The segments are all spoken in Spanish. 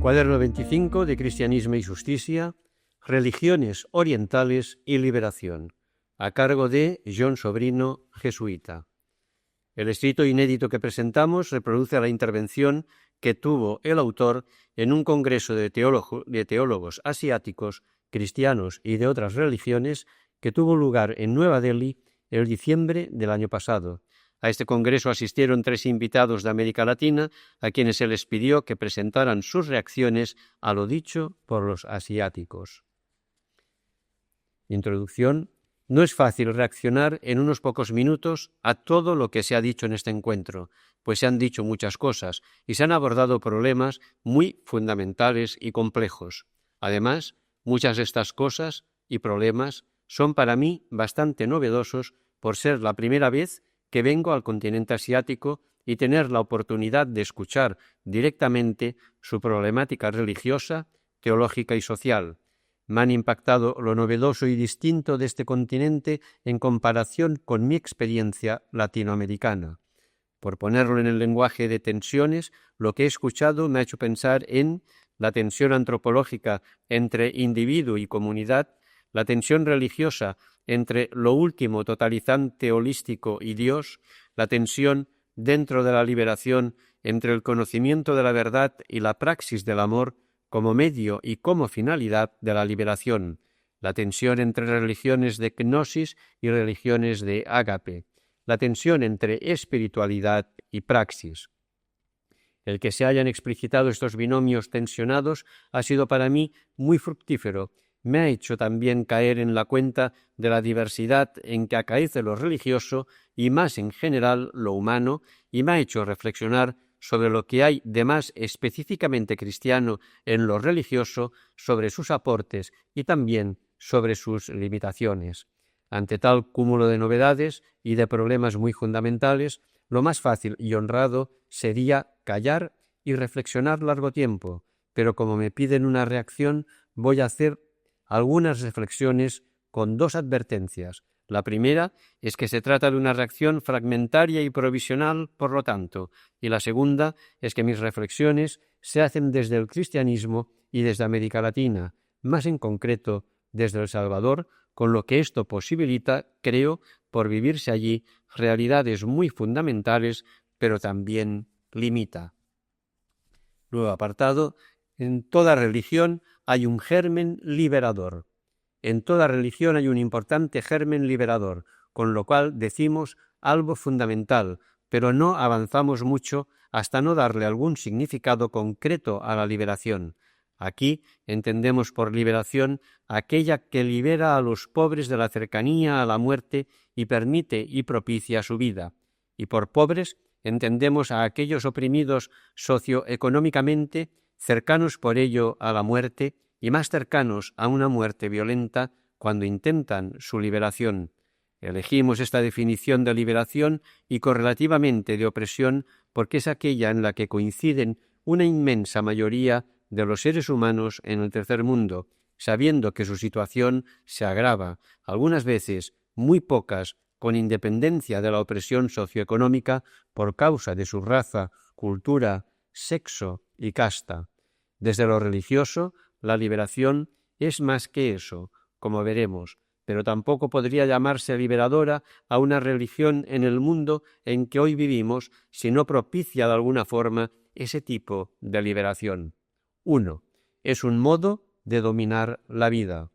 Cuaderno 25 de Cristianismo y Justicia, Religiones Orientales y Liberación, a cargo de John Sobrino, jesuita. El escrito inédito que presentamos reproduce la intervención que tuvo el autor en un congreso de teólogos asiáticos, cristianos y de otras religiones que tuvo lugar en Nueva Delhi el diciembre del año pasado. A este congreso asistieron 3 invitados de América Latina, a quienes se les pidió que presentaran sus reacciones a lo dicho por los asiáticos. Introducción. No es fácil reaccionar en unos pocos minutos a todo lo que se ha dicho en este encuentro, pues se han dicho muchas cosas y se han abordado problemas muy fundamentales y complejos. Además, muchas de estas cosas y problemas son para mí bastante novedosos por ser la primera vez que vengo al continente asiático y tener la oportunidad de escuchar directamente su problemática religiosa, teológica y social. Me han impactado lo novedoso y distinto de este continente en comparación con mi experiencia latinoamericana. Por ponerlo en el lenguaje de tensiones, lo que he escuchado me ha hecho pensar en la tensión antropológica entre individuo y comunidad, la tensión religiosa entre lo último totalizante holístico y Dios, la tensión dentro de la liberación entre el conocimiento de la verdad y la praxis del amor como medio y como finalidad de la liberación, la tensión entre religiones de gnosis y religiones de ágape, la tensión entre espiritualidad y praxis. El que se hayan explicitado estos binomios tensionados ha sido para mí muy fructífero. Me ha hecho también caer en la cuenta de la diversidad en que acaece lo religioso y más en general lo humano, y me ha hecho reflexionar sobre lo que hay de más específicamente cristiano en lo religioso, sobre sus aportes y también sobre sus limitaciones. Ante tal cúmulo de novedades y de problemas muy fundamentales, lo más fácil y honrado sería callar y reflexionar largo tiempo, pero como me piden una reacción, voy a hacer algunas reflexiones con 2 advertencias. La primera es que se trata de una reacción fragmentaria y provisional, por lo tanto, y la segunda es que mis reflexiones se hacen desde el cristianismo y desde América Latina, más en concreto desde El Salvador, con lo que esto posibilita, creo, por vivirse allí, realidades muy fundamentales, pero también limita. Nuevo apartado. En toda religión hay un germen liberador. En toda religión hay un importante germen liberador, con lo cual decimos algo fundamental, pero no avanzamos mucho hasta no darle algún significado concreto a la liberación. Aquí entendemos por liberación aquella que libera a los pobres de la cercanía a la muerte y permite y propicia su vida. Y por pobres entendemos a aquellos oprimidos socioeconómicamente, cercanos por ello a la muerte y más cercanos a una muerte violenta cuando intentan su liberación. Elegimos esta definición de liberación y correlativamente de opresión porque es aquella en la que coinciden una inmensa mayoría de los seres humanos en el tercer mundo, sabiendo que su situación se agrava, algunas veces, muy pocas, con independencia de la opresión socioeconómica por causa de su raza, cultura, sexo y casta. Desde lo religioso, la liberación es más que eso, como veremos, pero tampoco podría llamarse liberadora a una religión en el mundo en que hoy vivimos si no propicia de alguna forma ese tipo de liberación. 1. Es un modo de dominar la vida.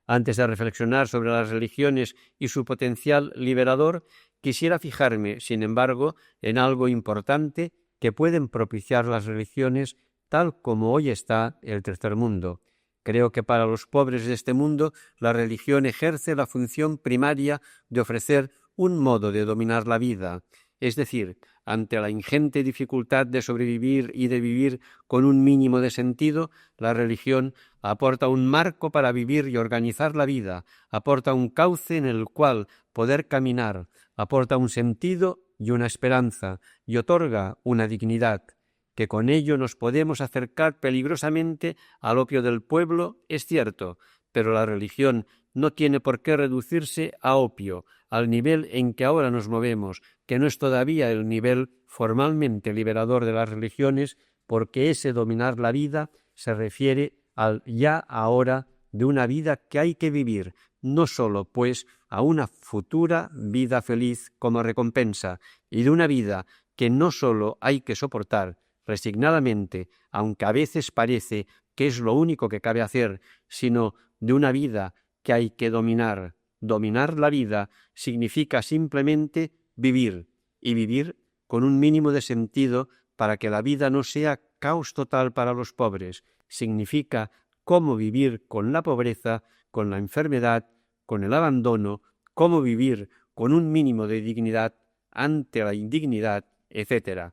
Antes de reflexionar sobre las religiones y su potencial liberador, quisiera fijarme, sin embargo, en algo importante que pueden propiciar las religiones tal como hoy está el tercer mundo. Creo que para los pobres de este mundo la religión ejerce la función primaria de ofrecer un modo de dominar la vida, es decir, ante la ingente dificultad de sobrevivir y de vivir con un mínimo de sentido, la religión aporta un marco para vivir y organizar la vida, aporta un cauce en el cual poder caminar, aporta un sentido y una esperanza, y otorga una dignidad. Que con ello nos podemos acercar peligrosamente al opio del pueblo, es cierto, pero la religión no tiene por qué reducirse a opio, al nivel en que ahora nos movemos, que no es todavía el nivel formalmente liberador de las religiones, porque ese dominar la vida se refiere al ya ahora de una vida que hay que vivir, no solo, pues, a una futura vida feliz como recompensa, y de una vida que no solo hay que soportar resignadamente, aunque a veces parece que es lo único que cabe hacer, sino de una vida que hay que dominar. Dominar la vida significa simplemente vivir, y vivir con un mínimo de sentido para que la vida no sea caos total para los pobres. Significa cómo vivir con la pobreza, con la enfermedad, con el abandono, cómo vivir con un mínimo de dignidad ante la indignidad, etc.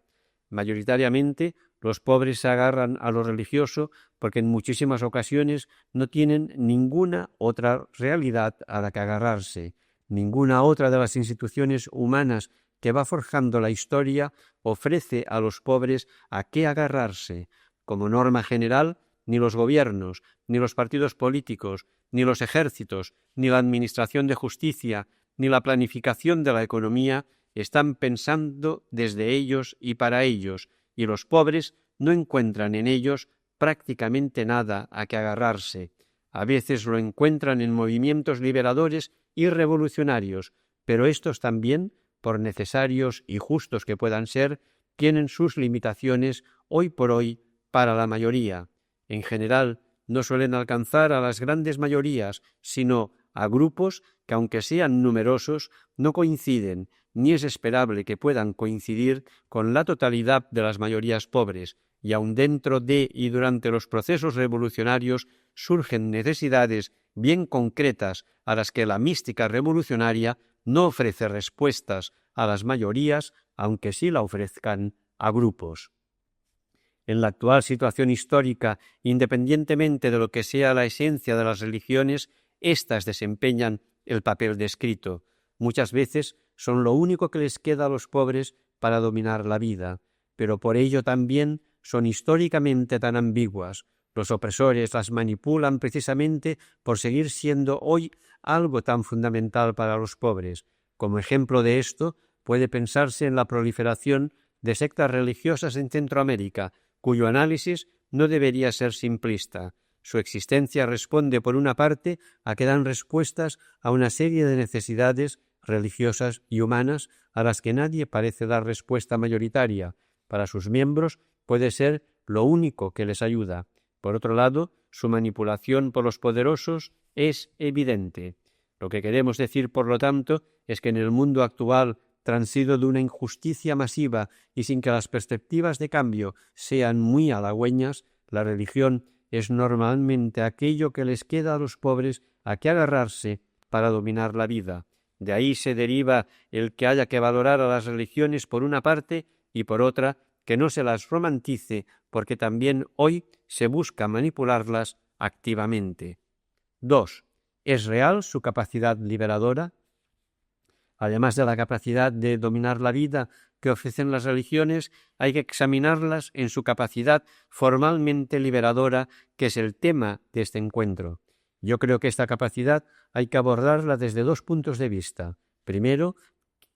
Mayoritariamente, los pobres se agarran a lo religioso porque en muchísimas ocasiones no tienen ninguna otra realidad a la que agarrarse, ninguna otra de las instituciones humanas que va forjando la historia ofrece a los pobres a qué agarrarse. Como norma general, ni los gobiernos, ni los partidos políticos, ni los ejércitos, ni la administración de justicia, ni la planificación de la economía están pensando desde ellos y para ellos, y los pobres no encuentran en ellos prácticamente nada a que agarrarse. A veces lo encuentran en movimientos liberadores y revolucionarios, pero estos también, por necesarios y justos que puedan ser, tienen sus limitaciones hoy por hoy para la mayoría. En general, no suelen alcanzar a las grandes mayorías, sino a grupos que, aunque sean numerosos, no coinciden, ni es esperable que puedan coincidir con la totalidad de las mayorías pobres, y aun dentro de y durante los procesos revolucionarios surgen necesidades bien concretas a las que la mística revolucionaria no ofrece respuestas a las mayorías, aunque sí la ofrezcan a grupos. En la actual situación histórica, independientemente de lo que sea la esencia de las religiones, éstas desempeñan el papel descrito. Muchas veces son lo único que les queda a los pobres para dominar la vida, pero por ello también son históricamente tan ambiguas. Los opresores las manipulan precisamente por seguir siendo hoy algo tan fundamental para los pobres. Como ejemplo de esto, puede pensarse en la proliferación de sectas religiosas en Centroamérica, cuyo análisis no debería ser simplista. Su existencia responde, por una parte, a que dan respuestas a una serie de necesidades religiosas y humanas a las que nadie parece dar respuesta mayoritaria. Para sus miembros puede ser lo único que les ayuda. Por otro lado, su manipulación por los poderosos es evidente. Lo que queremos decir, por lo tanto, es que en el mundo actual, transido de una injusticia masiva y sin que las perspectivas de cambio sean muy halagüeñas, la religión es normalmente aquello que les queda a los pobres a que agarrarse para dominar la vida. De ahí se deriva el que haya que valorar a las religiones por una parte y por otra que no se las romantice, porque también hoy se busca manipularlas activamente. 2. ¿Es real su capacidad liberadora? Además de la capacidad de dominar la vida que ofrecen las religiones, hay que examinarlas en su capacidad formalmente liberadora, que es el tema de este encuentro. Yo creo que esta capacidad hay que abordarla desde dos puntos de vista. Primero,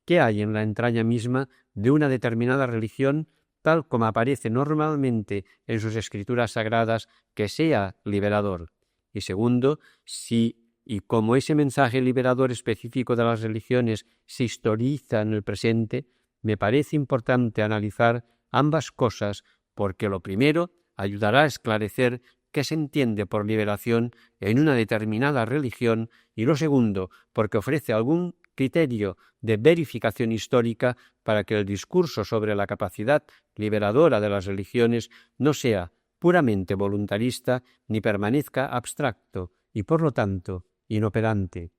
¿qué hay en la entraña misma de una determinada religión, tal como aparece normalmente en sus escrituras sagradas, que sea liberador? Y segundo, si y como ese mensaje liberador específico de las religiones se historiza en el presente, me parece importante analizar ambas cosas, porque lo primero ayudará a esclarecer qué se entiende por liberación en una determinada religión, y lo segundo, porque ofrece algún criterio de verificación histórica para que el discurso sobre la capacidad liberadora de las religiones no sea puramente voluntarista ni permanezca abstracto y, por lo tanto, inoperante.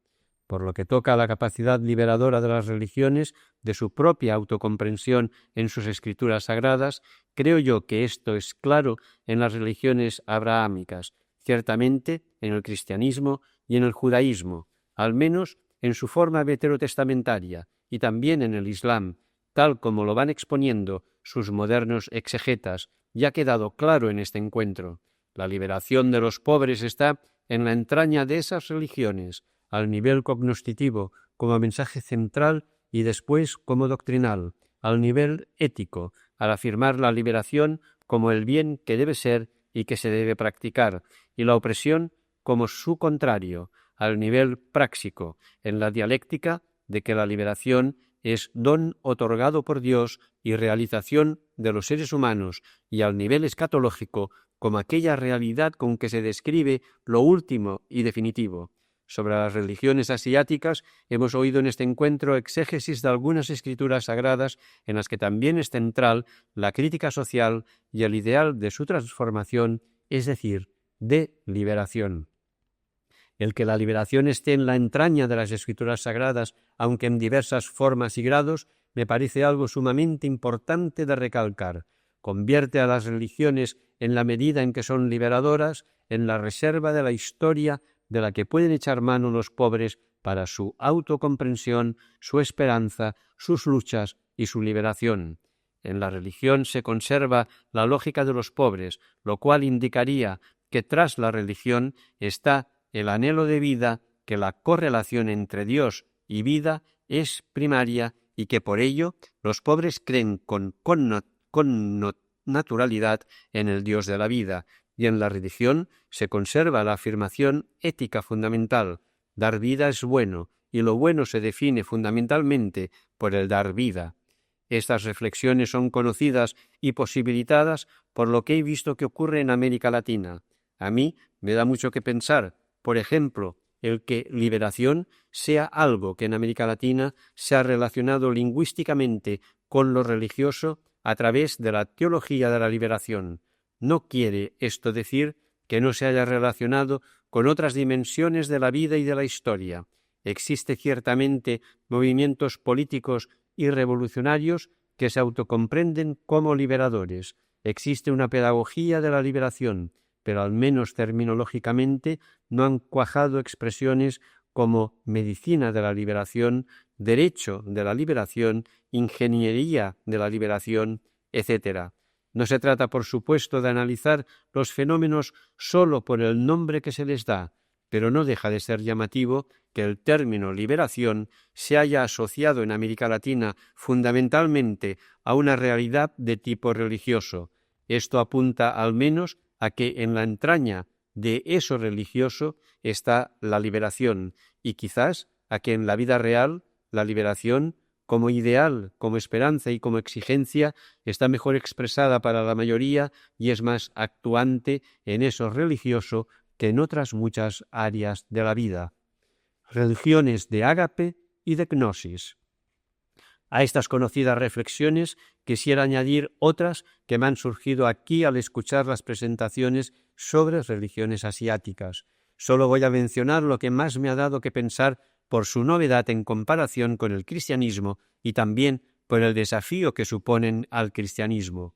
Por lo que toca a la capacidad liberadora de las religiones de su propia autocomprensión en sus escrituras sagradas, creo yo que esto es claro en las religiones abrahámicas, ciertamente en el cristianismo y en el judaísmo, al menos en su forma veterotestamentaria, y también en el Islam, tal como lo van exponiendo sus modernos exegetas, ya ha quedado claro en este encuentro. La liberación de los pobres está en la entraña de esas religiones, al nivel cognoscitivo como mensaje central y después como doctrinal, al nivel ético, al afirmar la liberación como el bien que debe ser y que se debe practicar, y la opresión como su contrario, al nivel práctico, en la dialéctica de que la liberación es don otorgado por Dios y realización de los seres humanos, y al nivel escatológico como aquella realidad con que se describe lo último y definitivo. Sobre las religiones asiáticas hemos oído en este encuentro exégesis de algunas escrituras sagradas en las que también es central la crítica social y el ideal de su transformación, es decir, de liberación. El que la liberación esté en la entraña de las escrituras sagradas, aunque en diversas formas y grados, me parece algo sumamente importante de recalcar. Convierte a las religiones, en la medida en que son liberadoras, en la reserva de la historia de la que pueden echar mano los pobres para su autocomprensión, su esperanza, sus luchas y su liberación. En la religión se conserva la lógica de los pobres, lo cual indicaría que tras la religión está el anhelo de vida, que la correlación entre Dios y vida es primaria y que por ello los pobres creen con naturalidad en el Dios de la vida, y en la religión se conserva la afirmación ética fundamental: dar vida es bueno, y lo bueno se define fundamentalmente por el dar vida. Estas reflexiones son conocidas y posibilitadas por lo que he visto que ocurre en América Latina. A mí me da mucho que pensar, por ejemplo, el que liberación sea algo que en América Latina se ha relacionado lingüísticamente con lo religioso a través de la teología de la liberación. No quiere esto decir que no se haya relacionado con otras dimensiones de la vida y de la historia. Existe ciertamente movimientos políticos y revolucionarios que se autocomprenden como liberadores. Existe una pedagogía de la liberación, pero al menos terminológicamente no han cuajado expresiones como medicina de la liberación, derecho de la liberación, ingeniería de la liberación, etc. No se trata, por supuesto, de analizar los fenómenos sólo por el nombre que se les da, pero no deja de ser llamativo que el término liberación se haya asociado en América Latina fundamentalmente a una realidad de tipo religioso. Esto apunta al menos a que en la entraña de eso religioso está la liberación, y quizás a que en la vida real la liberación, como ideal, como esperanza y como exigencia, está mejor expresada para la mayoría y es más actuante en eso religioso que en otras muchas áreas de la vida. Religiones de ágape y de gnosis. A estas conocidas reflexiones quisiera añadir otras que me han surgido aquí al escuchar las presentaciones sobre religiones asiáticas. Solo voy a mencionar lo que más me ha dado que pensar por su novedad en comparación con el cristianismo y también por el desafío que suponen al cristianismo.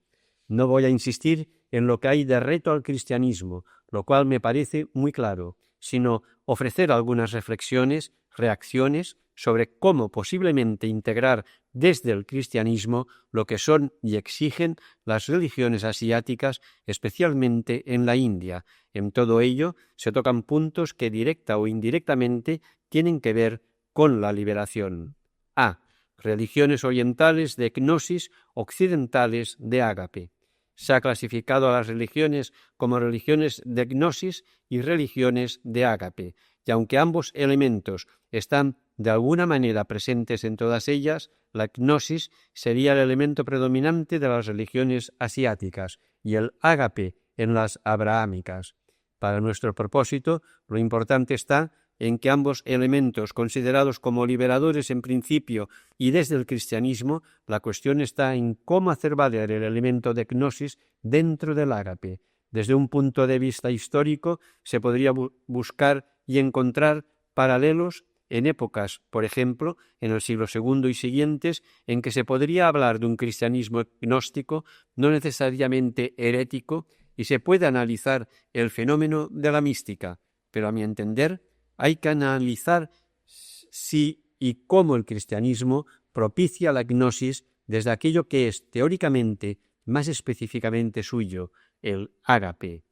No voy a insistir en lo que hay de reto al cristianismo, lo cual me parece muy claro, sino ofrecer algunas reflexiones, reacciones sobre cómo posiblemente integrar desde el cristianismo lo que son y exigen las religiones asiáticas, especialmente en la India. En todo ello se tocan puntos que directa o indirectamente tienen que ver con la liberación. A. Religiones orientales de gnosis, occidentales de ágape. Se ha clasificado a las religiones como religiones de gnosis y religiones de ágape, y aunque ambos elementos están de alguna manera presentes en todas ellas, la gnosis sería el elemento predominante de las religiones asiáticas y el ágape en las abrahámicas. Para nuestro propósito, lo importante está en que ambos elementos, considerados como liberadores en principio y desde el cristianismo, la cuestión está en cómo hacer valer el elemento de gnosis dentro del ágape. Desde un punto de vista histórico, se podría buscar y encontrar paralelos en épocas, por ejemplo, en el siglo II y siguientes, en que se podría hablar de un cristianismo gnóstico, no necesariamente herético, y se puede analizar el fenómeno de la mística, pero a mi entender hay que analizar si y cómo el cristianismo propicia la gnosis desde aquello que es teóricamente más específicamente suyo, el ágape.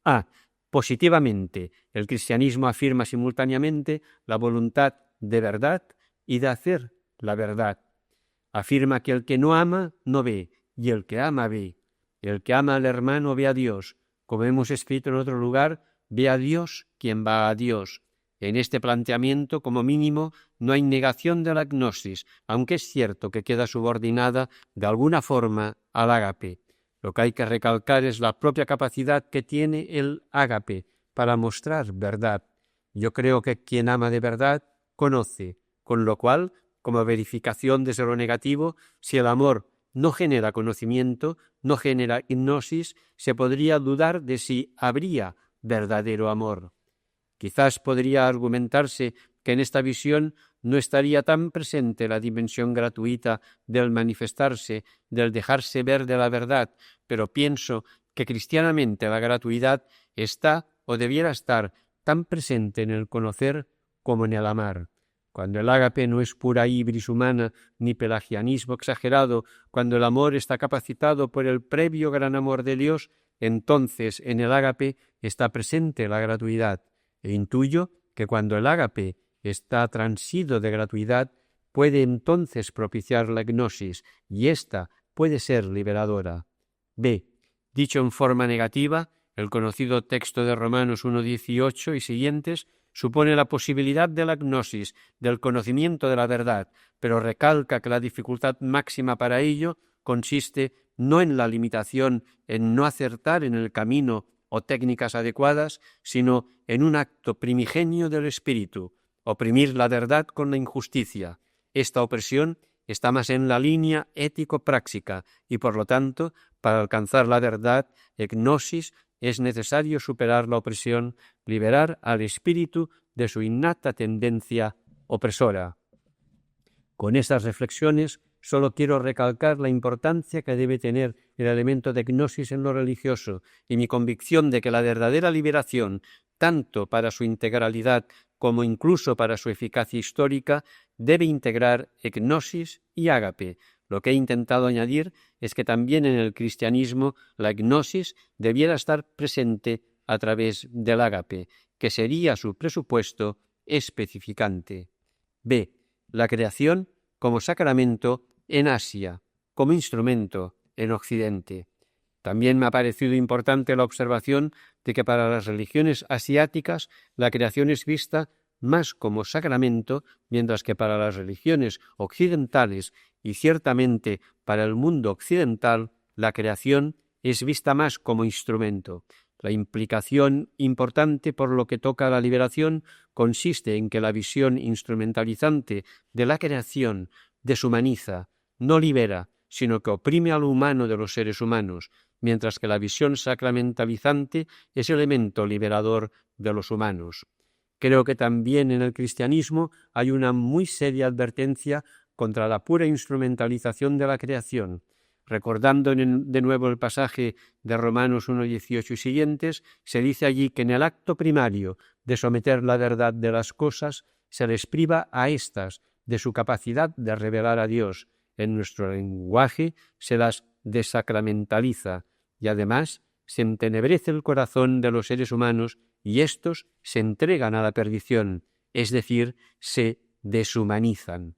A. Positivamente, el cristianismo afirma simultáneamente la voluntad de verdad y de hacer la verdad. Afirma que el que no ama no ve y el que ama ve. El que ama al hermano ve a Dios. Como hemos escrito en otro lugar, ve a Dios quien va a Dios. En este planteamiento, como mínimo, no hay negación de la gnosis, aunque es cierto que queda subordinada de alguna forma al ágape. Lo que hay que recalcar es la propia capacidad que tiene el ágape para mostrar verdad. Yo creo que quien ama de verdad conoce, con lo cual, como verificación desde lo negativo, si el amor no genera conocimiento, no genera gnosis, se podría dudar de si habría verdadero amor. Quizás podría argumentarse que en esta visión no estaría tan presente la dimensión gratuita del manifestarse, del dejarse ver de la verdad, pero pienso que cristianamente la gratuidad está o debiera estar tan presente en el conocer como en el amar. Cuando el ágape no es pura ibris humana ni pelagianismo exagerado, cuando el amor está capacitado por el previo gran amor de Dios, entonces en el ágape está presente la gratuidad. E intuyo que cuando el ágape está transido de gratuidad, puede entonces propiciar la gnosis, y ésta puede ser liberadora. B. Dicho en forma negativa, el conocido texto de Romanos 1:18 y siguientes supone la posibilidad de la gnosis, del conocimiento de la verdad, pero recalca que la dificultad máxima para ello consiste no en la limitación, en no acertar en el camino o técnicas adecuadas, sino en un acto primigenio del espíritu, oprimir la verdad con la injusticia. Esta opresión está más en la línea ético-práctica y, por lo tanto, para alcanzar la verdad, gnosis, es necesario superar la opresión, liberar al espíritu de su innata tendencia opresora. Con estas reflexiones solo quiero recalcar la importancia que debe tener el elemento de gnosis en lo religioso y mi convicción de que la verdadera liberación, tanto para su integralidad como incluso para su eficacia histórica, debe integrar gnosis y ágape. Lo que he intentado añadir es que también en el cristianismo la gnosis debiera estar presente a través del ágape, que sería su presupuesto especificante. B. La creación como sacramento en Asia, como instrumento en Occidente. También me ha parecido importante la observación de que para las religiones asiáticas la creación es vista más como sacramento, mientras que para las religiones occidentales y ciertamente para el mundo occidental la creación es vista más como instrumento. La implicación importante por lo que toca a la liberación consiste en que la visión instrumentalizante de la creación deshumaniza, no libera, sino que oprime a lo humano de los seres humanos, mientras que la visión sacramentalizante es elemento liberador de los humanos. Creo que también en el cristianismo hay una muy seria advertencia contra la pura instrumentalización de la creación. Recordando de nuevo el pasaje de Romanos 1:18 y siguientes, se dice allí que en el acto primario de someter la verdad de las cosas se les priva a éstas de su capacidad de revelar a Dios. En nuestro lenguaje se las desacramentaliza y además se entenebrece el corazón de los seres humanos y éstos se entregan a la perdición, es decir, se deshumanizan.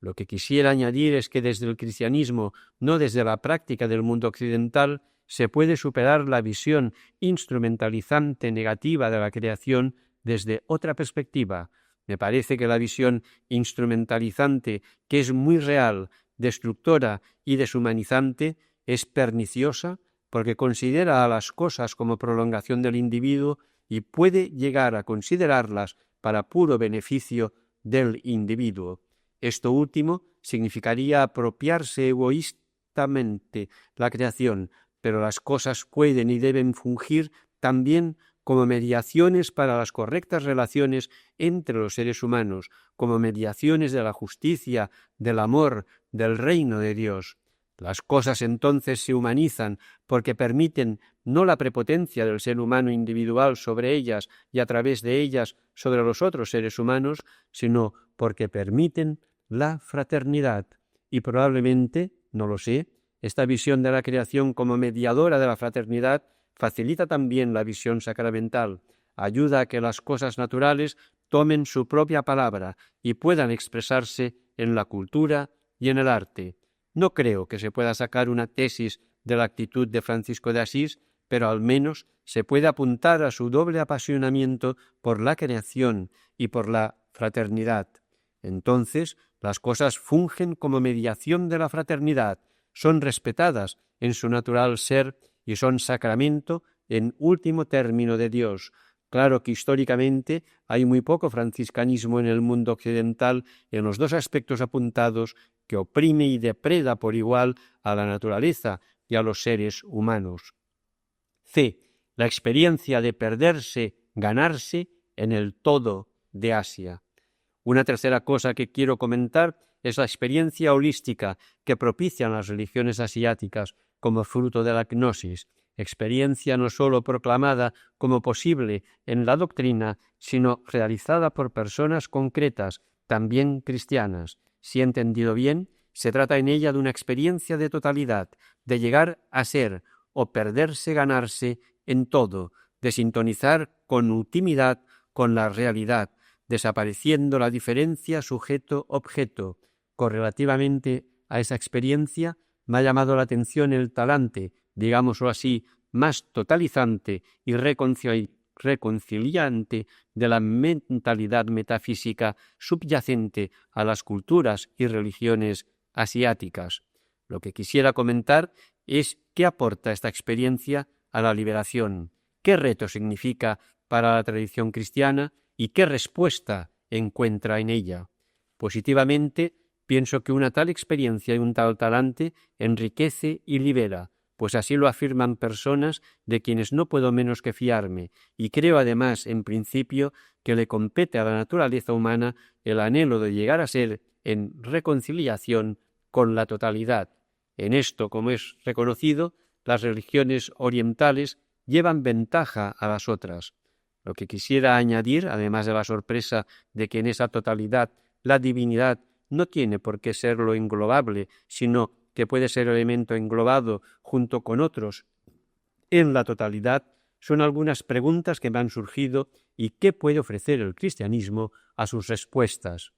Lo que quisiera añadir es que desde el cristianismo, no desde la práctica del mundo occidental, se puede superar la visión instrumentalizante negativa de la creación desde otra perspectiva. Me parece que la visión instrumentalizante, que es muy real, destructora y deshumanizante, es perniciosa porque considera a las cosas como prolongación del individuo y puede llegar a considerarlas para puro beneficio del individuo. Esto último significaría apropiarse egoístamente la creación, pero las cosas pueden y deben fungir también como mediaciones para las correctas relaciones entre los seres humanos, como mediaciones de la justicia, del amor, del reino de Dios. Las cosas entonces se humanizan porque permiten no la prepotencia del ser humano individual sobre ellas y a través de ellas sobre los otros seres humanos, sino porque permiten la fraternidad. Y probablemente, no lo sé, esta visión de la creación como mediadora de la fraternidad facilita también la visión sacramental, ayuda a que las cosas naturales tomen su propia palabra y puedan expresarse en la cultura y en el arte. No creo que se pueda sacar una tesis de la actitud de Francisco de Asís, pero al menos se puede apuntar a su doble apasionamiento por la creación y por la fraternidad. Entonces, las cosas fungen como mediación de la fraternidad, son respetadas en su natural ser y son sacramento en último término de Dios. Claro que históricamente hay muy poco franciscanismo en el mundo occidental en los dos aspectos apuntados, que oprime y depreda por igual a la naturaleza y a los seres humanos. C. La experiencia de perderse, ganarse en el todo de Asia. Una tercera cosa que quiero comentar es la experiencia holística que propician las religiones asiáticas como fruto de la gnosis, experiencia no sólo proclamada como posible en la doctrina, sino realizada por personas concretas, también cristianas. Si he entendido bien, se trata en ella de una experiencia de totalidad, de llegar a ser o perderse, ganarse en todo, de sintonizar con ultimidad con la realidad, desapareciendo la diferencia sujeto-objeto. Correlativamente a esa experiencia me ha llamado la atención el talante, digámoslo así, más totalizante y reconciliante de la mentalidad metafísica subyacente a las culturas y religiones asiáticas. Lo que quisiera comentar es qué aporta esta experiencia a la liberación, qué reto significa para la tradición cristiana y qué respuesta encuentra en ella. Positivamente, pienso que una tal experiencia y un tal talante enriquece y libera, pues así lo afirman personas de quienes no puedo menos que fiarme, y creo además, en principio, que le compete a la naturaleza humana el anhelo de llegar a ser en reconciliación con la totalidad. En esto, como es reconocido, las religiones orientales llevan ventaja a las otras. Lo que quisiera añadir, además de la sorpresa de que en esa totalidad la divinidad no tiene por qué ser lo englobable, sino que puede ser elemento englobado junto con otros en la totalidad, son algunas preguntas que me han surgido y qué puede ofrecer el cristianismo a sus respuestas.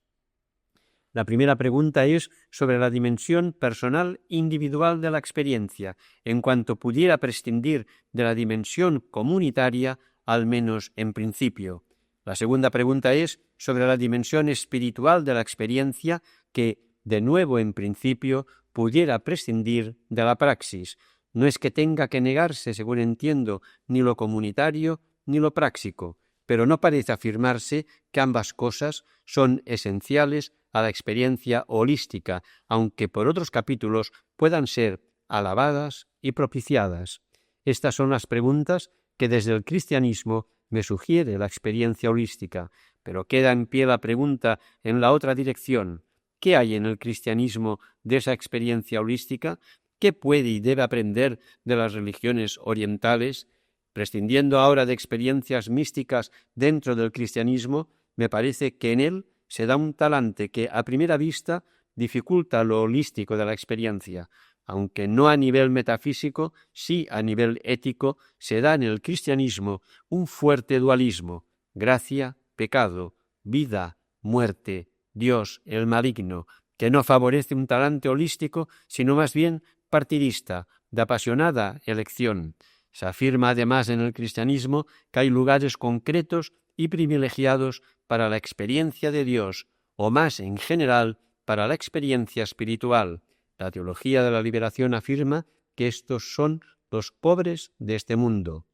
La primera pregunta es sobre la dimensión personal individual de la experiencia, en cuanto pudiera prescindir de la dimensión comunitaria, al menos en principio. La segunda pregunta es sobre la dimensión espiritual de la experiencia que, de nuevo en principio, pudiera prescindir de la praxis. No es que tenga que negarse, según entiendo, ni lo comunitario ni lo práctico, pero no parece afirmarse que ambas cosas son esenciales a la experiencia holística, aunque por otros capítulos puedan ser alabadas y propiciadas. Estas son las preguntas que desde el cristianismo me sugiere la experiencia holística, pero queda en pie la pregunta en la otra dirección. ¿Qué hay en el cristianismo de esa experiencia holística? ¿Qué puede y debe aprender de las religiones orientales? Prescindiendo ahora de experiencias místicas dentro del cristianismo, me parece que en él se da un talante que a primera vista dificulta lo holístico de la experiencia, aunque no a nivel metafísico, sí a nivel ético, se da en el cristianismo un fuerte dualismo: gracia, pecado, vida, muerte, Dios, el maligno, que no favorece un talante holístico, sino más bien partidista, de apasionada elección. Se afirma además en el cristianismo que hay lugares concretos y privilegiados para la experiencia de Dios, o más en general para la experiencia espiritual. La teología de la liberación afirma que estos son los pobres de este mundo.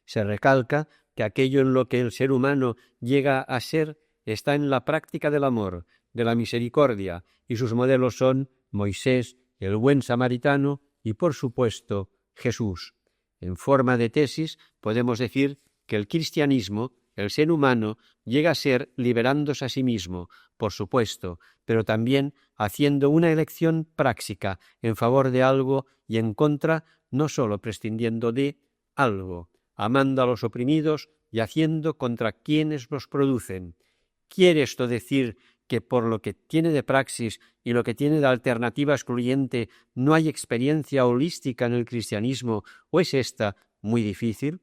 Se recalca que aquello en lo que el ser humano llega a ser está en la práctica del amor, de la misericordia, y sus modelos son Moisés, el buen samaritano y, por supuesto, Jesús. En forma de tesis, podemos decir que el cristianismo, el ser humano, llega a ser liberándose a sí mismo, por supuesto, pero también haciendo una elección práctica en favor de algo y en contra, no sólo prescindiendo de algo, amando a los oprimidos y haciendo contra quienes los producen. ¿Quiere esto decir que por lo que tiene de praxis y lo que tiene de alternativa excluyente no hay experiencia holística en el cristianismo, o es esta muy difícil?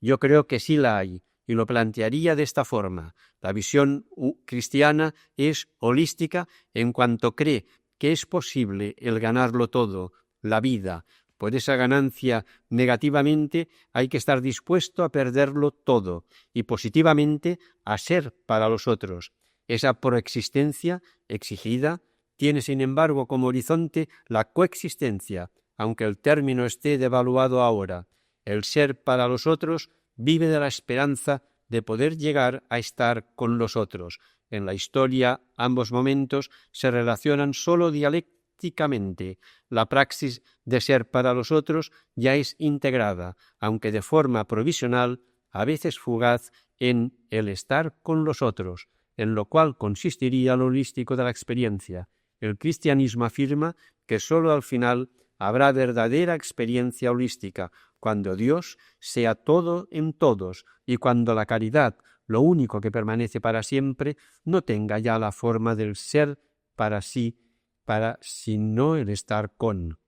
Yo creo que sí la hay, y lo plantearía de esta forma. La visión cristiana es holística en cuanto cree que es posible el ganarlo todo, la vida, Por esa ganancia negativamente hay que estar dispuesto a perderlo todo y positivamente a ser para los otros. Esa proexistencia exigida tiene, sin embargo, como horizonte la coexistencia, aunque el término esté devaluado ahora. El ser para los otros vive de la esperanza de poder llegar a estar con los otros. En la historia, ambos momentos se relacionan sólo dialécticamente. La praxis de ser para los otros ya es integrada, aunque de forma provisional, a veces fugaz, en el estar con los otros, en lo cual consistiría lo holístico de la experiencia. El cristianismo afirma que sólo al final habrá verdadera experiencia holística, cuando Dios sea todo en todos y cuando la caridad, lo único que permanece para siempre, no tenga ya la forma del ser para sí, sino el estar con.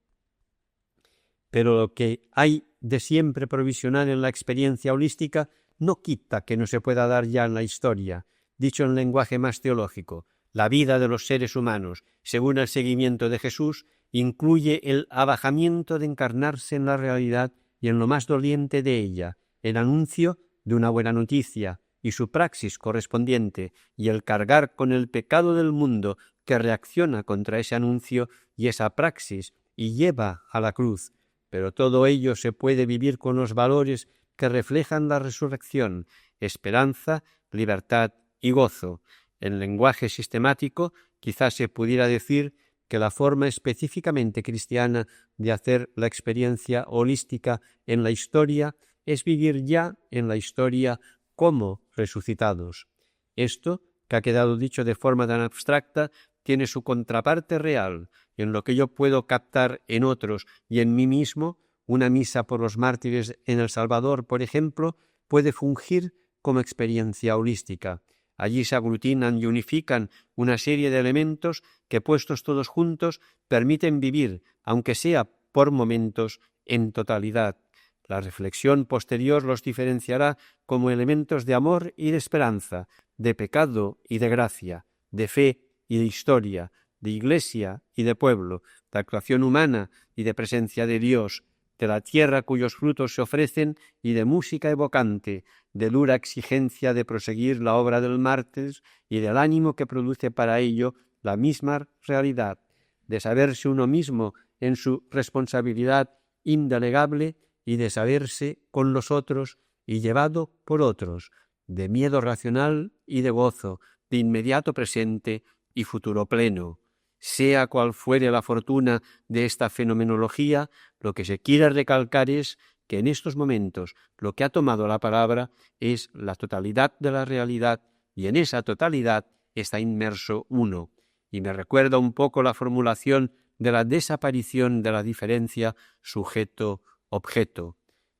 Pero lo que hay de siempre provisional en la experiencia holística no quita que no se pueda dar ya en la historia. Dicho en lenguaje más teológico, la vida de los seres humanos, según el seguimiento de Jesús, incluye el abajamiento de encarnarse en la realidad y en lo más doliente de ella, el anuncio de una buena noticia y su praxis correspondiente, y el cargar con el pecado del mundo que reacciona contra ese anuncio y esa praxis y lleva a la cruz. Pero todo ello se puede vivir con los valores que reflejan la resurrección, esperanza, libertad y gozo. En lenguaje sistemático, quizás se pudiera decir que la forma específicamente cristiana de hacer la experiencia holística en la historia es vivir ya en la historia como resucitados. Esto, que ha quedado dicho de forma tan abstracta, tiene su contraparte real, en lo que yo puedo captar en otros y en mí mismo. Una misa por los mártires en El Salvador, por ejemplo, puede fungir como experiencia holística. Allí se aglutinan y unifican una serie de elementos que, puestos todos juntos, permiten vivir, aunque sea por momentos, en totalidad. La reflexión posterior los diferenciará como elementos de amor y de esperanza, de pecado y de gracia, de fe y de historia, de iglesia y de pueblo, de actuación humana y de presencia de Dios, de la tierra cuyos frutos se ofrecen y de música evocante, de dura exigencia de proseguir la obra del mártir y del ánimo que produce para ello la misma realidad, de saberse uno mismo en su responsabilidad indelegable y de saberse con los otros y llevado por otros, de miedo racional y de gozo, de inmediato presente y futuro pleno. Sea cual fuere la fortuna de esta fenomenología, lo que se quiere recalcar es que en estos momentos lo que ha tomado la palabra es la totalidad de la realidad y en esa totalidad está inmerso uno. Y me recuerda un poco la formulación de la desaparición de la diferencia sujeto-objeto.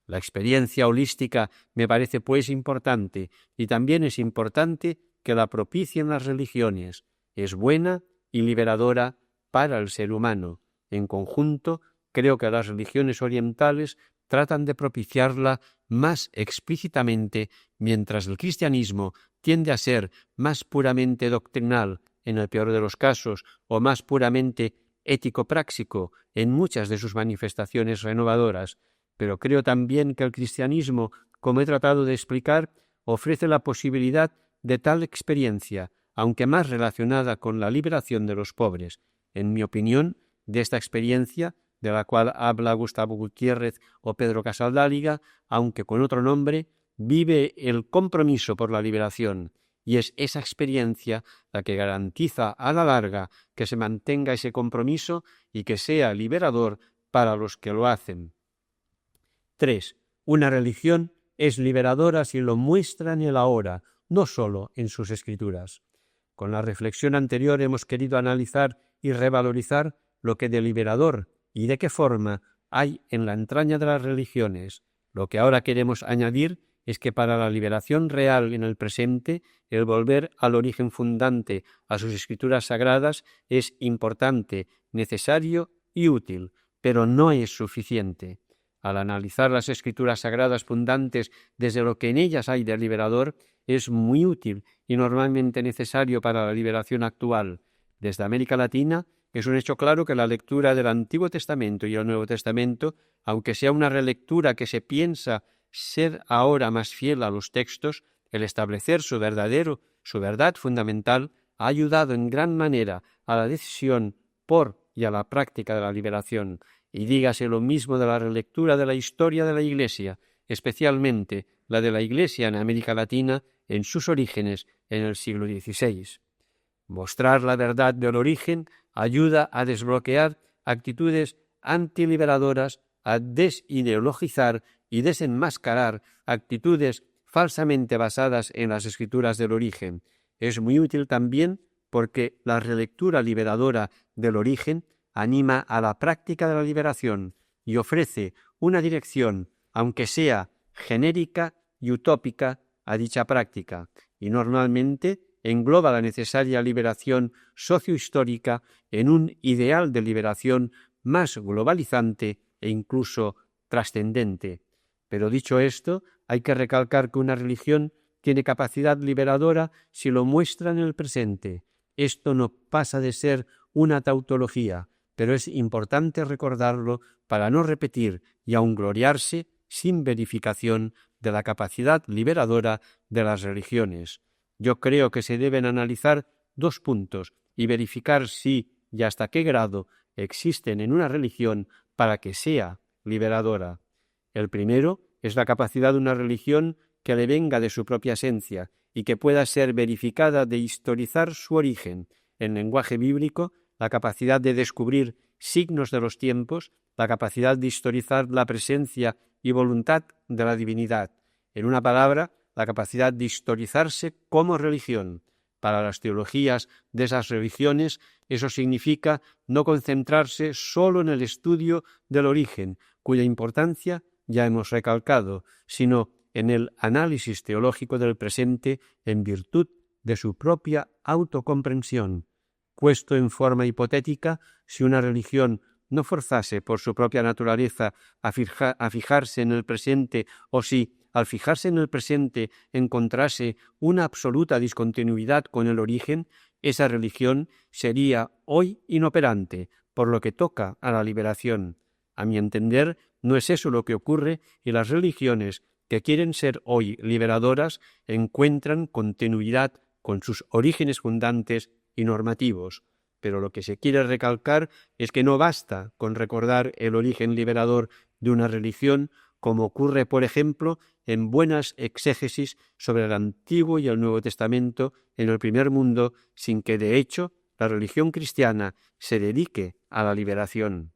La experiencia holística me parece pues importante y también es importante que la propicien las religiones. Es buena y liberadora para el ser humano. En conjunto, creo que las religiones orientales tratan de propiciarla más explícitamente, mientras el cristianismo tiende a ser más puramente doctrinal, en el peor de los casos, o más puramente ético-práctico en muchas de sus manifestaciones renovadoras. Pero creo también que el cristianismo, como he tratado de explicar, ofrece la posibilidad de tal experiencia, aunque más relacionada con la liberación de los pobres. En mi opinión, de esta experiencia, de la cual habla Gustavo Gutiérrez o Pedro Casaldáliga, aunque con otro nombre, vive el compromiso por la liberación, y es esa experiencia la que garantiza a la larga que se mantenga ese compromiso y que sea liberador para los que lo hacen. 3. Una religión es liberadora si lo muestra en el ahora, no sólo en sus escrituras. Con la reflexión anterior hemos querido analizar y revalorizar lo que de liberador y de qué forma hay en la entraña de las religiones. Lo que ahora queremos añadir es que para la liberación real en el presente, el volver al origen fundante, a sus escrituras sagradas, es importante, necesario y útil, pero no es suficiente. Al analizar las escrituras sagradas fundantes desde lo que en ellas hay de liberador, es muy útil y normalmente necesario para la liberación actual. Desde América Latina, es un hecho claro que la lectura del Antiguo Testamento y el Nuevo Testamento, aunque sea una relectura que se piensa ser ahora más fiel a los textos, el establecer su verdad fundamental, ha ayudado en gran manera a la decisión por y a la práctica de la liberación. Y dígase lo mismo de la relectura de la historia de la Iglesia, especialmente la de la Iglesia en América Latina en sus orígenes en el siglo XVI. Mostrar la verdad del origen ayuda a desbloquear actitudes antiliberadoras, a desideologizar y desenmascarar actitudes falsamente basadas en las escrituras del origen. Es muy útil también porque la relectura liberadora del origen anima a la práctica de la liberación y ofrece una dirección, aunque sea genérica y utópica, a dicha práctica, y normalmente engloba la necesaria liberación sociohistórica en un ideal de liberación más globalizante e incluso trascendente. Pero dicho esto, hay que recalcar que una religión tiene capacidad liberadora si lo muestra en el presente. Esto no pasa de ser una tautología, pero es importante recordarlo para no repetir y aun gloriarse sin verificación de la capacidad liberadora de las religiones. Yo creo que se deben analizar dos puntos y verificar si y hasta qué grado existen en una religión para que sea liberadora. El primero es la capacidad de una religión que le venga de su propia esencia y que pueda ser verificada de historizar su origen. En lenguaje bíblico, la capacidad de descubrir signos de los tiempos, la capacidad de historizar la presencia y voluntad de la divinidad. En una palabra, la capacidad de historizarse como religión. Para las teologías de esas religiones, eso significa no concentrarse solo en el estudio del origen, cuya importancia ya hemos recalcado, sino en el análisis teológico del presente en virtud de su propia autocomprensión. Puesto en forma hipotética, si una religión no forzase por su propia naturaleza a fijarse en el presente, o si, al fijarse en el presente, encontrase una absoluta discontinuidad con el origen, esa religión sería hoy inoperante, por lo que toca a la liberación. A mi entender, no es eso lo que ocurre, y las religiones que quieren ser hoy liberadoras encuentran continuidad con sus orígenes fundantes y normativos. Pero lo que se quiere recalcar es que no basta con recordar el origen liberador de una religión, como ocurre, por ejemplo, en buenas exégesis sobre el Antiguo y el Nuevo Testamento en el primer mundo, sin que, de hecho, la religión cristiana se dedique a la liberación.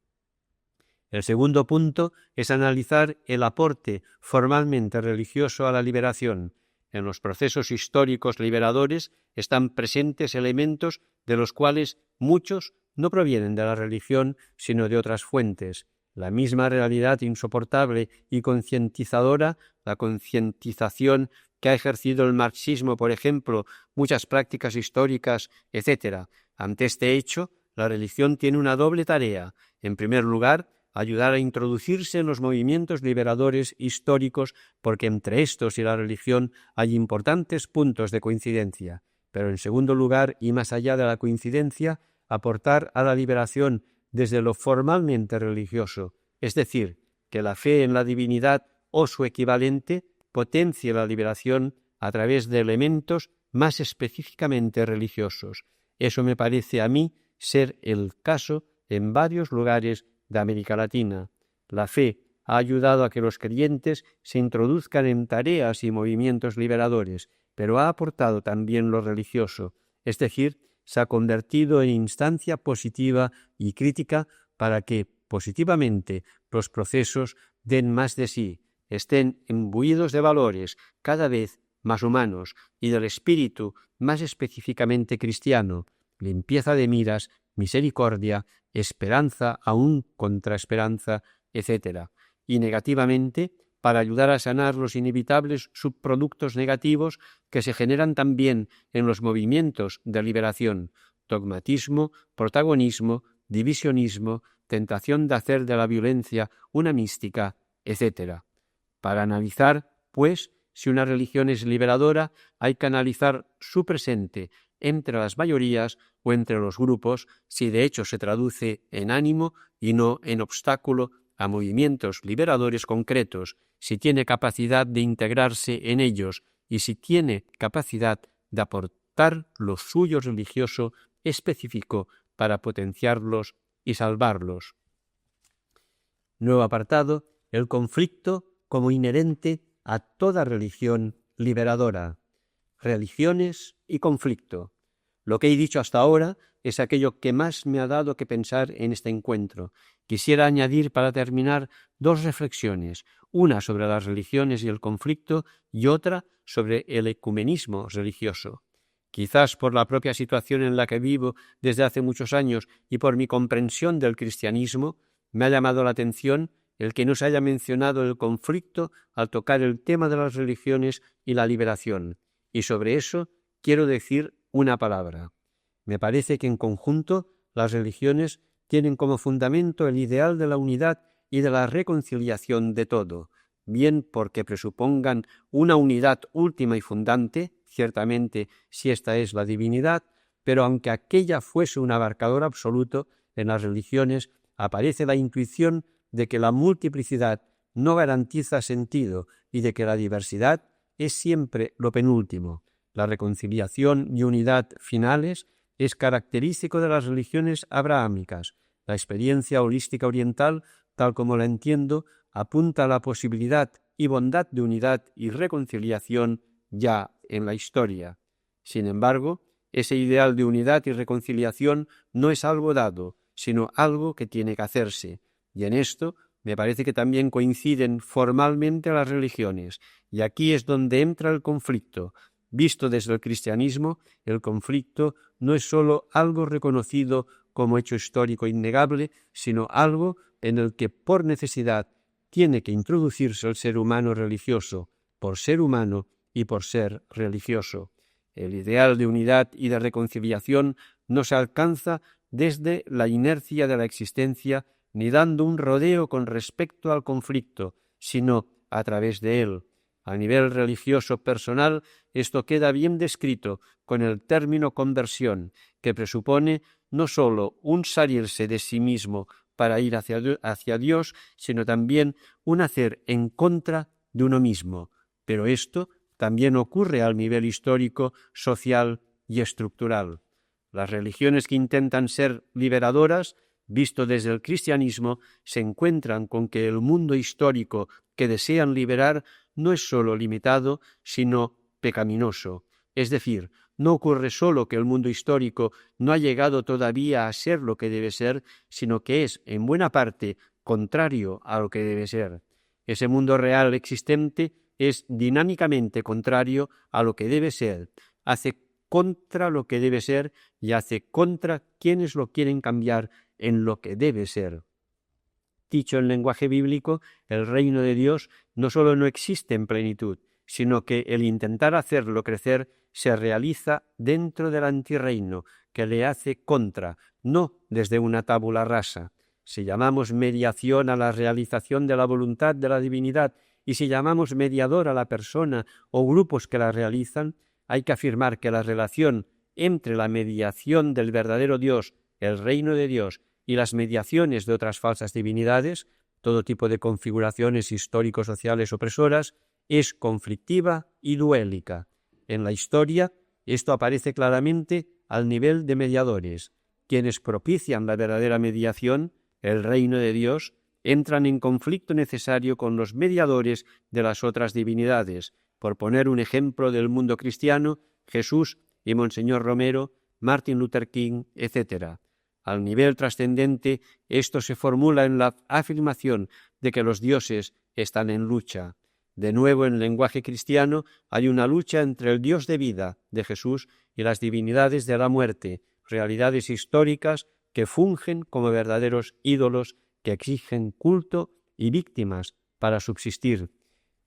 El segundo punto es analizar el aporte formalmente religioso a la liberación. En los procesos históricos liberadores están presentes elementos de los cuales muchos no provienen de la religión, sino de otras fuentes. La misma realidad insoportable y concientizadora, la concientización que ha ejercido el marxismo, por ejemplo, muchas prácticas históricas, etc. Ante este hecho, la religión tiene una doble tarea. En primer lugar, ayudar a introducirse en los movimientos liberadores históricos, porque entre estos y la religión hay importantes puntos de coincidencia. Pero en segundo lugar, y más allá de la coincidencia, aportar a la liberación desde lo formalmente religioso, es decir, que la fe en la divinidad o su equivalente potencie la liberación a través de elementos más específicamente religiosos. Eso me parece a mí ser el caso en varios lugares de América Latina. La fe ha ayudado a que los creyentes se introduzcan en tareas y movimientos liberadores, pero ha aportado también lo religioso, es decir, se ha convertido en instancia positiva y crítica para que, positivamente, los procesos den más de sí, estén imbuidos de valores cada vez más humanos y del espíritu más específicamente cristiano, limpieza de miras, misericordia, esperanza aún contra esperanza, etc. Y negativamente, para ayudar a sanar los inevitables subproductos negativos que se generan también en los movimientos de liberación: dogmatismo, protagonismo, divisionismo, tentación de hacer de la violencia una mística, etc. Para analizar, pues, si una religión es liberadora, hay que analizar su presente, entre las mayorías o entre los grupos, si de hecho se traduce en ánimo y no en obstáculo a movimientos liberadores concretos, si tiene capacidad de integrarse en ellos y si tiene capacidad de aportar lo suyo religioso específico para potenciarlos y salvarlos. Nuevo apartado: el conflicto como inherente a toda religión liberadora. Religiones y conflicto. Lo que he dicho hasta ahora es aquello que más me ha dado que pensar en este encuentro. Quisiera añadir para terminar 2 reflexiones, una sobre las religiones y el conflicto y otra sobre el ecumenismo religioso. Quizás por la propia situación en la que vivo desde hace muchos años y por mi comprensión del cristianismo, me ha llamado la atención el que no se haya mencionado el conflicto al tocar el tema de las religiones y la liberación. Y sobre eso quiero decir una palabra. Me parece que en conjunto las religiones tienen como fundamento el ideal de la unidad y de la reconciliación de todo, bien porque presupongan una unidad última y fundante, ciertamente si esta es la divinidad, pero aunque aquella fuese un abarcador absoluto, en las religiones aparece la intuición de que la multiplicidad no garantiza sentido y de que la diversidad es siempre lo penúltimo. La reconciliación y unidad finales es característico de las religiones abrahámicas. La experiencia holística oriental, tal como la entiendo, apunta a la posibilidad y bondad de unidad y reconciliación ya en la historia. Sin embargo, ese ideal de unidad y reconciliación no es algo dado, sino algo que tiene que hacerse. Y en esto me parece que también coinciden formalmente las religiones, y aquí es donde entra el conflicto. Visto desde el cristianismo, el conflicto no es sólo algo reconocido como hecho histórico innegable, sino algo en el que por necesidad tiene que introducirse el ser humano religioso, por ser humano y por ser religioso. El ideal de unidad y de reconciliación no se alcanza desde la inercia de la existencia ni dando un rodeo con respecto al conflicto, sino a través de él. A nivel religioso personal, esto queda bien descrito con el término conversión, que presupone no sólo un salirse de sí mismo para ir hacia Dios, sino también un hacer en contra de uno mismo. Pero esto también ocurre al nivel histórico, social y estructural. Las religiones que intentan ser liberadoras, visto desde el cristianismo, se encuentran con que el mundo histórico que desean liberar no es sólo limitado, sino pecaminoso. Es decir, no ocurre sólo que el mundo histórico no ha llegado todavía a ser lo que debe ser, sino que es, en buena parte, contrario a lo que debe ser. Ese mundo real existente es dinámicamente contrario a lo que debe ser, hace contra lo que debe ser y hace contra quienes lo quieren cambiar en lo que debe ser. Dicho en lenguaje bíblico, el reino de Dios no sólo no existe en plenitud, sino que el intentar hacerlo crecer se realiza dentro del antirreino, que le hace contra, no desde una tábula rasa. Si llamamos mediación a la realización de la voluntad de la divinidad y si llamamos mediador a la persona o grupos que la realizan, hay que afirmar que la relación entre la mediación del verdadero Dios, el reino de Dios, y las mediaciones de otras falsas divinidades, todo tipo de configuraciones histórico-sociales opresoras, es conflictiva y duélica. En la historia, esto aparece claramente al nivel de mediadores. Quienes propician la verdadera mediación, el reino de Dios, entran en conflicto necesario con los mediadores de las otras divinidades. Por poner un ejemplo del mundo cristiano, Jesús y Monseñor Romero, Martin Luther King, etc. Al nivel trascendente, esto se formula en la afirmación de que los dioses están en lucha. De nuevo, en lenguaje cristiano, hay una lucha entre el Dios de vida, de Jesús, y las divinidades de la muerte, realidades históricas que fungen como verdaderos ídolos que exigen culto y víctimas para subsistir.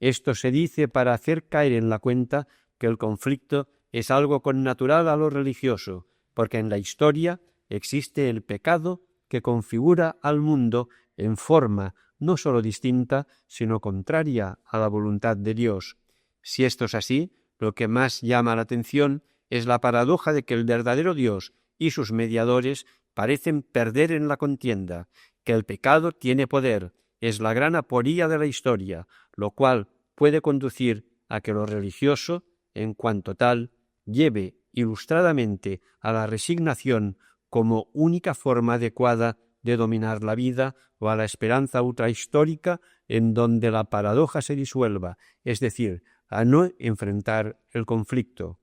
Esto se dice para hacer caer en la cuenta que el conflicto es algo connatural a lo religioso, porque en la historia existe el pecado que configura al mundo en forma no sólo distinta, sino contraria a la voluntad de Dios. Si esto es así, lo que más llama la atención es la paradoja de que el verdadero Dios y sus mediadores parecen perder en la contienda, que el pecado tiene poder, es la gran aporía de la historia, lo cual puede conducir a que lo religioso, en cuanto tal, lleve ilustradamente a la resignación como única forma adecuada de dominar la vida, o a la esperanza ultrahistórica en donde la paradoja se disuelva, es decir, a no enfrentar el conflicto.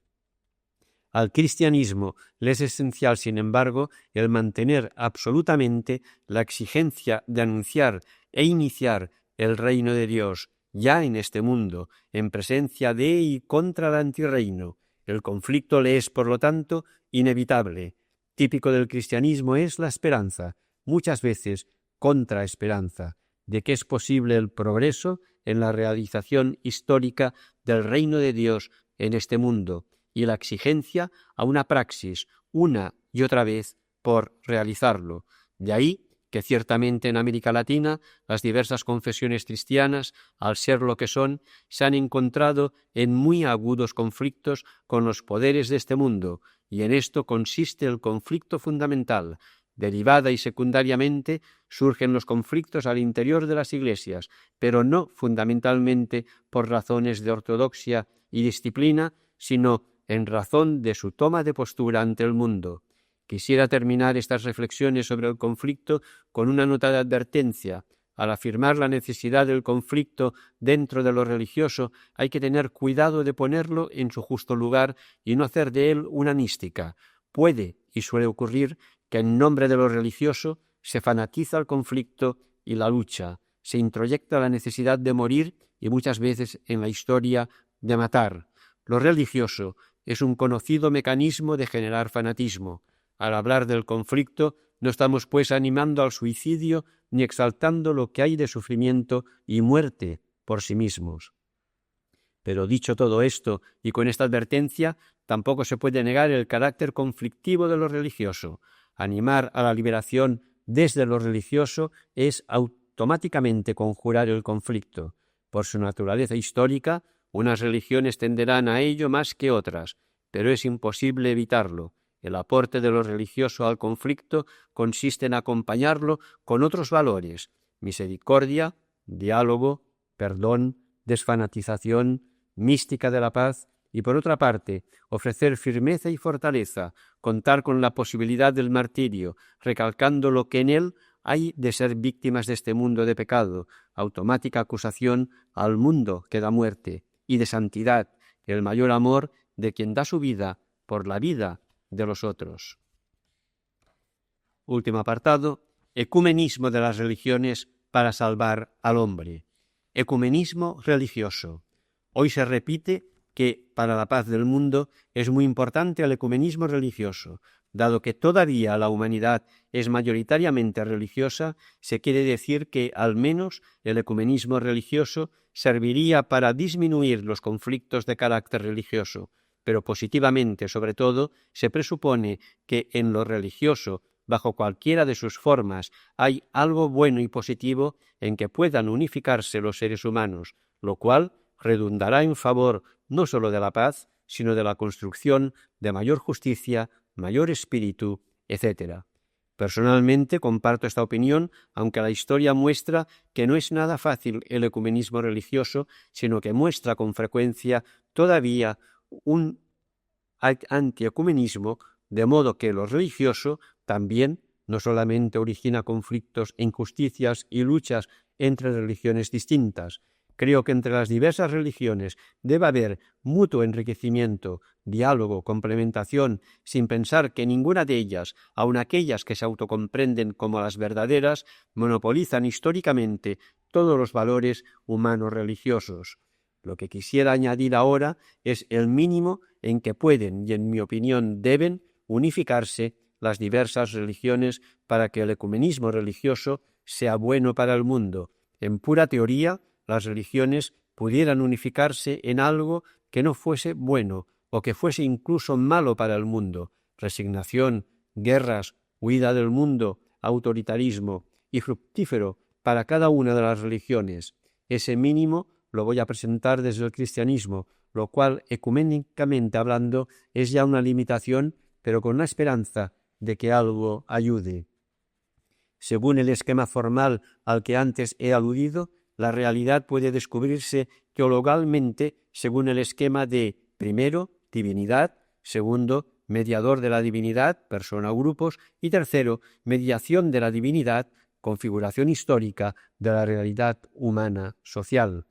Al cristianismo le es esencial, sin embargo, el mantener absolutamente la exigencia de anunciar e iniciar el reino de Dios ya en este mundo, en presencia de y contra el antirreino. El conflicto le es, por lo tanto, inevitable. Típico del cristianismo es la esperanza, muchas veces contraesperanza, de que es posible el progreso en la realización histórica del reino de Dios en este mundo, y la exigencia a una praxis, una y otra vez, por realizarlo. De ahí que ciertamente en América Latina las diversas confesiones cristianas, al ser lo que son, se han encontrado en muy agudos conflictos con los poderes de este mundo, y en esto consiste el conflicto fundamental. Derivada y secundariamente surgen los conflictos al interior de las iglesias, pero no fundamentalmente por razones de ortodoxia y disciplina, sino en razón de su toma de postura ante el mundo. Quisiera terminar estas reflexiones sobre el conflicto con una nota de advertencia. Al afirmar la necesidad del conflicto dentro de lo religioso, hay que tener cuidado de ponerlo en su justo lugar y no hacer de él una mística. Puede, y suele ocurrir, que en nombre de lo religioso se fanatiza el conflicto y la lucha, se introyecta la necesidad de morir y muchas veces en la historia de matar. Lo religioso es un conocido mecanismo de generar fanatismo. Al hablar del conflicto, no estamos pues animando al suicidio ni exaltando lo que hay de sufrimiento y muerte por sí mismos. Pero dicho todo esto, y con esta advertencia, tampoco se puede negar el carácter conflictivo de lo religioso. Animar a la liberación desde lo religioso es automáticamente conjurar el conflicto. Por su naturaleza histórica, unas religiones tenderán a ello más que otras, pero es imposible evitarlo. El aporte de lo religioso al conflicto consiste en acompañarlo con otros valores: misericordia, diálogo, perdón, desfanatización, mística de la paz, y por otra parte, ofrecer firmeza y fortaleza, contar con la posibilidad del martirio, recalcando lo que en él hay de ser víctimas de este mundo de pecado, automática acusación al mundo que da muerte, y de santidad, el mayor amor de quien da su vida por la vida de los otros. Último apartado: ecumenismo de las religiones para salvar al hombre. Ecumenismo religioso. Hoy se repite que para la paz del mundo es muy importante el ecumenismo religioso. Dado que todavía la humanidad es mayoritariamente religiosa, se quiere decir que al menos el ecumenismo religioso serviría para disminuir los conflictos de carácter religioso, pero positivamente, sobre todo, se presupone que en lo religioso, bajo cualquiera de sus formas, hay algo bueno y positivo en que puedan unificarse los seres humanos, lo cual redundará en favor no sólo de la paz, sino de la construcción de mayor justicia, mayor espíritu, etc. Personalmente comparto esta opinión, aunque la historia muestra que no es nada fácil el ecumenismo religioso, sino que muestra con frecuencia todavía un antiecumenismo, de modo que lo religioso también no solamente origina conflictos, injusticias y luchas entre religiones distintas. Creo que entre las diversas religiones debe haber mutuo enriquecimiento, diálogo, complementación, sin pensar que ninguna de ellas, aun aquellas que se autocomprenden como las verdaderas, monopolizan históricamente todos los valores humanos religiosos. Lo que quisiera añadir ahora es el mínimo en que pueden, y en mi opinión deben, unificarse las diversas religiones para que el ecumenismo religioso sea bueno para el mundo. En pura teoría, las religiones pudieran unificarse en algo que no fuese bueno o que fuese incluso malo para el mundo: resignación, guerras, huida del mundo, autoritarismo, y fructífero para cada una de las religiones. Ese mínimo lo voy a presentar desde el cristianismo, lo cual, ecuménicamente hablando, es ya una limitación, pero con la esperanza de que algo ayude. Según el esquema formal al que antes he aludido, la realidad puede descubrirse teologalmente según el esquema de, primero, divinidad, segundo, mediador de la divinidad, persona o grupos, y tercero, mediación de la divinidad, configuración histórica de la realidad humana social.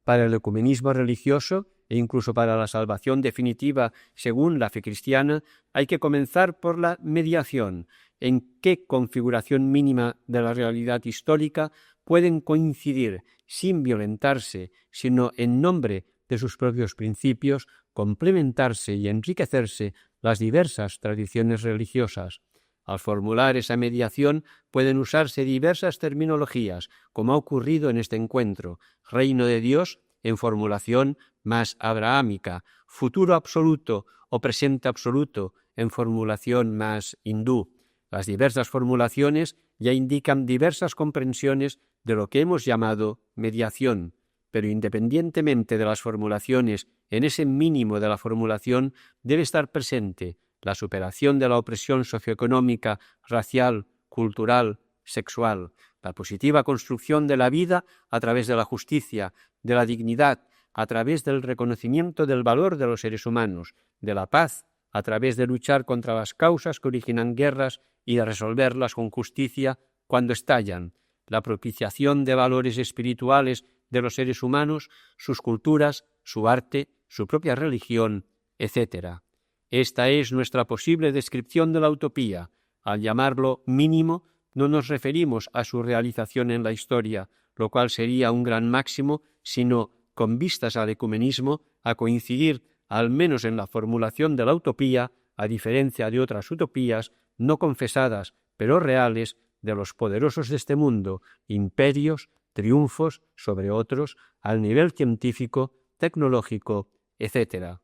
Para el ecumenismo religioso, e incluso para la salvación definitiva según la fe cristiana, hay que comenzar por la mediación. ¿En qué configuración mínima de la realidad histórica pueden coincidir, sin violentarse, sino en nombre de sus propios principios, complementarse y enriquecerse las diversas tradiciones religiosas? Al formular esa mediación pueden usarse diversas terminologías, como ha ocurrido en este encuentro: reino de Dios en formulación más abrahámica, futuro absoluto o presente absoluto en formulación más hindú. Las diversas formulaciones ya indican diversas comprensiones de lo que hemos llamado mediación, pero independientemente de las formulaciones, en ese mínimo de la formulación debe estar presente la superación de la opresión socioeconómica, racial, cultural, sexual, la positiva construcción de la vida a través de la justicia, de la dignidad, a través del reconocimiento del valor de los seres humanos, de la paz, a través de luchar contra las causas que originan guerras y de resolverlas con justicia cuando estallan, la propiciación de valores espirituales de los seres humanos, sus culturas, su arte, su propia religión, etc. Esta es nuestra posible descripción de la utopía. Al llamarlo mínimo, no nos referimos a su realización en la historia, lo cual sería un gran máximo, sino, con vistas al ecumenismo, a coincidir al menos en la formulación de la utopía, a diferencia de otras utopías no confesadas, pero reales, de los poderosos de este mundo, imperios, triunfos sobre otros, al nivel científico, tecnológico, etc.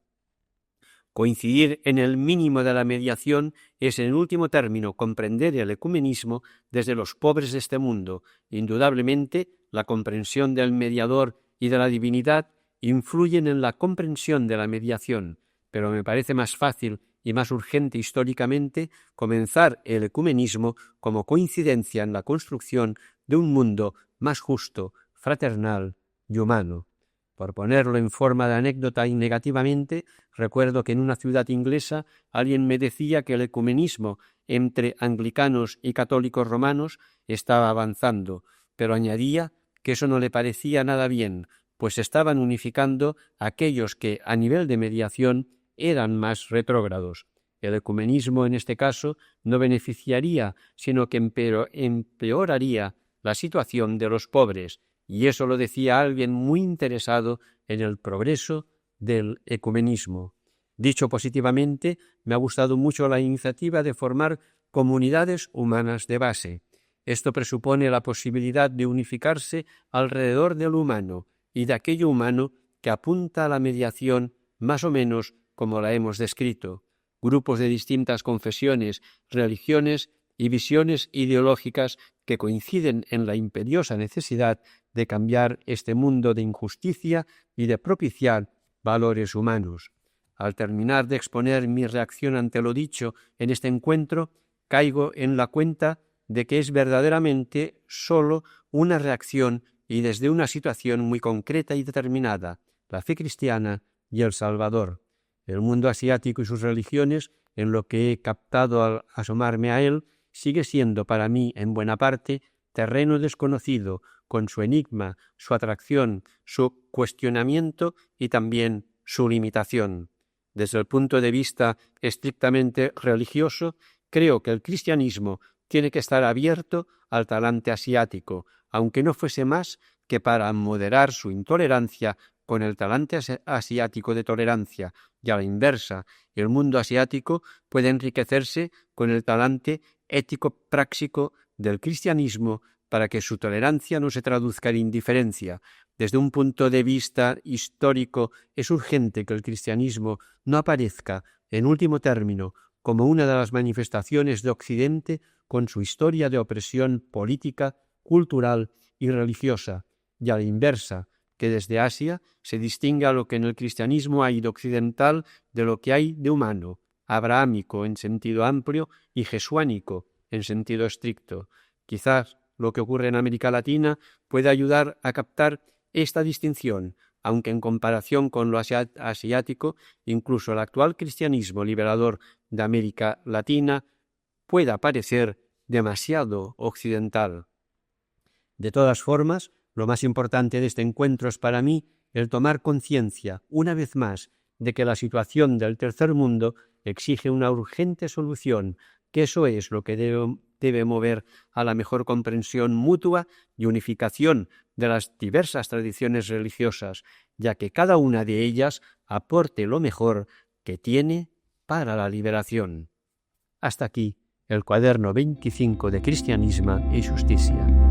Coincidir en el mínimo de la mediación es, en último término, comprender el ecumenismo desde los pobres de este mundo. Indudablemente, la comprensión del mediador y de la divinidad influyen en la comprensión de la mediación, pero me parece más fácil y más urgente históricamente comenzar el ecumenismo como coincidencia en la construcción de un mundo más justo, fraternal y humano. Por ponerlo en forma de anécdota y negativamente, recuerdo que en una ciudad inglesa alguien me decía que el ecumenismo entre anglicanos y católicos romanos estaba avanzando, pero añadía que eso no le parecía nada bien, pues estaban unificando a aquellos que, a nivel de mediación, eran más retrógrados. El ecumenismo, en este caso, no beneficiaría, sino que empeoraría la situación de los pobres, y eso lo decía alguien muy interesado en el progreso del ecumenismo. Dicho positivamente, me ha gustado mucho la iniciativa de formar comunidades humanas de base. Esto presupone la posibilidad de unificarse alrededor del humano y de aquello humano que apunta a la mediación más o menos como la hemos descrito. Grupos de distintas confesiones, religiones y visiones ideológicas que coinciden en la imperiosa necesidad de cambiar este mundo de injusticia y de propiciar valores humanos. Al terminar de exponer mi reacción ante lo dicho en este encuentro, caigo en la cuenta de que es verdaderamente sólo una reacción y desde una situación muy concreta y determinada, la fe cristiana y el Salvador. El mundo asiático y sus religiones, en lo que he captado al asomarme a él, sigue siendo para mí, en buena parte, terreno desconocido, con su enigma, su atracción, su cuestionamiento y también su limitación. Desde el punto de vista estrictamente religioso, creo que el cristianismo tiene que estar abierto al talante asiático, aunque no fuese más que para moderar su intolerancia con el talante asiático de tolerancia, y a la inversa, el mundo asiático puede enriquecerse con el talante ético-práctico del cristianismo para que su tolerancia no se traduzca en indiferencia. Desde un punto de vista histórico, es urgente que el cristianismo no aparezca, en último término, como una de las manifestaciones de Occidente con su historia de opresión política, cultural y religiosa, y a la inversa, que desde Asia se distingue a lo que en el cristianismo hay de occidental de lo que hay de humano, abrahámico en sentido amplio y jesuánico en sentido estricto. Quizás lo que ocurre en América Latina puede ayudar a captar esta distinción, aunque en comparación con lo asiático, incluso el actual cristianismo liberador de América Latina pueda parecer demasiado occidental. De todas formas, lo más importante de este encuentro es para mí el tomar conciencia, una vez más, de que la situación del tercer mundo exige una urgente solución, que eso es lo que debe mover a la mejor comprensión mutua y unificación de las diversas tradiciones religiosas, ya que cada una de ellas aporte lo mejor que tiene para la liberación. Hasta aquí el cuaderno 25 de Cristianisme y Justicia.